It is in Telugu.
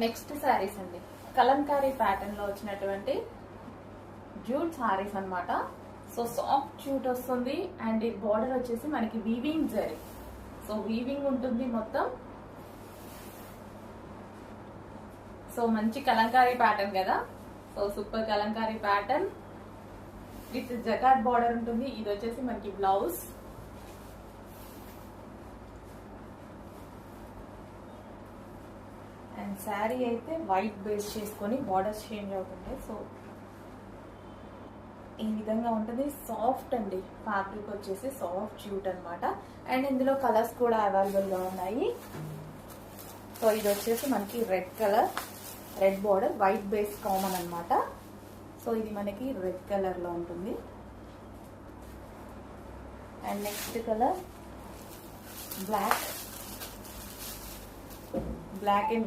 నెక్స్ట్ శారీస్ అండి, కలంకారీ ప్యాటర్న్ లో వచ్చినటువంటి జూట్ శారీస్ అన్నమాట. సో సాఫ్ట్ జూట్ వస్తుంది అండ్ ఈ బార్డర్ వచ్చేసి మనకి వీవింగ్ జరీ. సో వీవింగ్ ఉంటుంది మొత్తం. సో మంచి కలంకారీ ప్యాటర్న్ కదా. So super Kalamkari pattern with jacquard border ఉంటుంది. ఇది వచ్చేసి మనకి బ్లౌజ్. అండ్ శారీ అయితే వైట్ బేస్ చేసుకొని బార్డర్స్ చేంజ్ అవుతుంటాయి. సో ఈ విధంగా ఉంటుంది. సాఫ్ట్ అండి, ఫ్యాబ్రిక్ వచ్చేసి సాఫ్ట్ జ్యూట్ అనమాట. అండ్ ఇందులో కలర్స్ కూడా అవైలబుల్ గా ఉన్నాయి. సో ఇది వచ్చేసి మనకి red colour, red border, white base common అనమాట. సో ఇది మనకి రెడ్ కలర్ లో ఉంటుంది. And next colour black, black and